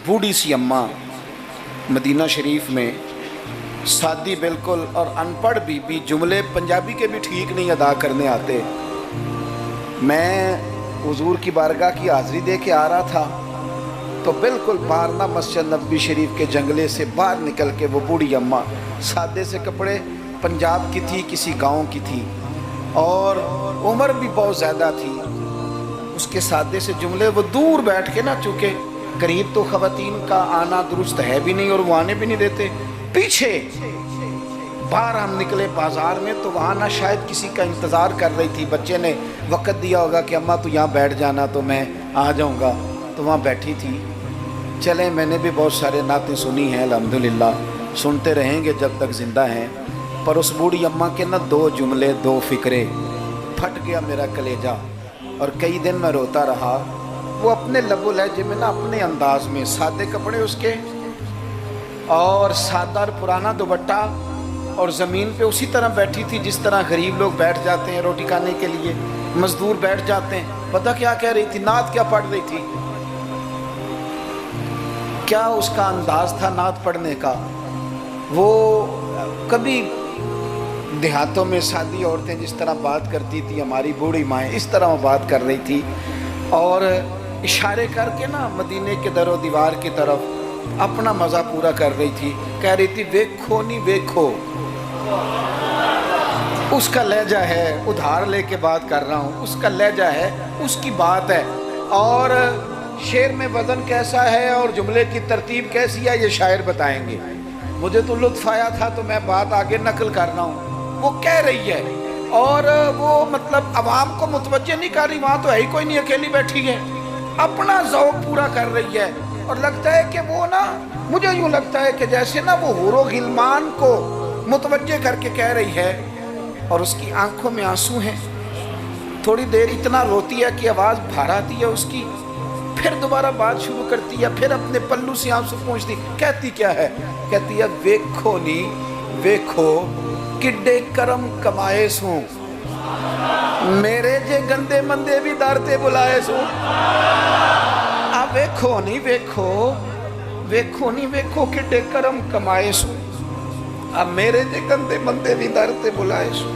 बूढ़ी सी अम्मा मदीना शरीफ में, सादी बिल्कुल और अनपढ़ बीबी, जुमले पंजाबी के भी ठीक नहीं अदा करने आते। मैं हुजूर की बारगाह की हाज़िरी दे के आ रहा था तो बिल्कुल बाहर ना मस्जिद नबी शरीफ के जंगले से बाहर निकल के वो बूढ़ी अम्मा, सादे से कपड़े, पंजाब की थी, किसी गांव की थी और उम्र भी बहुत ज़्यादा थी। उसके सादे से जुमले वो दूर बैठ के ना, चूँकि करीब तो ख़वातीन का आना दुरुस्त है भी नहीं और वो आने भी नहीं देते, पीछे बाहर हम निकले बाज़ार में तो वहाँ ना शायद किसी का इंतज़ार कर रही थी। बच्चे ने वक़्त दिया होगा कि अम्मा तू यहाँ बैठ जाना तो मैं आ जाऊँगा, तो वहाँ बैठी थी। चलें, मैंने भी बहुत सारे नातें सुनी हैं, अल्हम्दुलिल्लाह सुनते रहेंगे जब तक ज़िंदा हैं। पर उस बूढ़ी अम्मा के ना दो जुमले, दो फ़िक्रे, फट गया मेरा कलेजा और कई दिन मैं रोता रहा। वो अपने लबो लहजे में ना, अपने अंदाज में, सादे कपड़े उसके और सादा और पुराना दुपट्टा, और ज़मीन पे उसी तरह बैठी थी जिस तरह गरीब लोग बैठ जाते हैं रोटी खाने के लिए, मज़दूर बैठ जाते हैं। पता क्या कह रही थी, नात क्या पढ़ रही थी, क्या उसका अंदाज़ था नात पढ़ने का। वो कभी देहातों में सादी औरतें जिस तरह बात करती थी, हमारी बूढ़ी माएँ इस तरह वो बात कर रही थी और इशारे करके ना मदीने के दरो दीवार की तरफ अपना मज़ा पूरा कर रही थी। कह रही थी वेखो नहीं वेखो, उसका लहजा है, उधार लेके बात कर रहा हूँ, उसका लहजा है, उसकी बात है और शेर में वज़न कैसा है और जुमले की तरतीब कैसी है ये शायर बताएंगे। मुझे तो लुत्फ़ आया था तो मैं बात आगे नकल कर रहा हूँ। वो कह रही है और वो मतलब आवाम को मुतवज्जे नहीं कर रही, वहाँ तो है ही कोई नहीं, अकेली बैठी है, अपना ज़ौक़ पूरा कर रही है। और लगता है कि वो ना, मुझे यूँ लगता है कि जैसे ना वो हुरो गिलमान को मुतवज्जे करके कह रही है और उसकी आंखों में आंसू हैं। थोड़ी देर इतना रोती है कि आवाज़ बाहर आती है उसकी, फिर दोबारा बात शुरू करती है, फिर अपने पल्लू से आंसू पहुँचती। कहती क्या है, कहती है वेखो नी वेखो किड्डे करम कमाए सूं, मेरे जे गंदे मंदे भी दरते बुलाए सूं। आ वेखो नहीं वेखो, वेखो नहीं वेखो किड्डे करम कमाए सूं, अब मेरे जे गंदे मंदे भी दरते बुलाए सूं।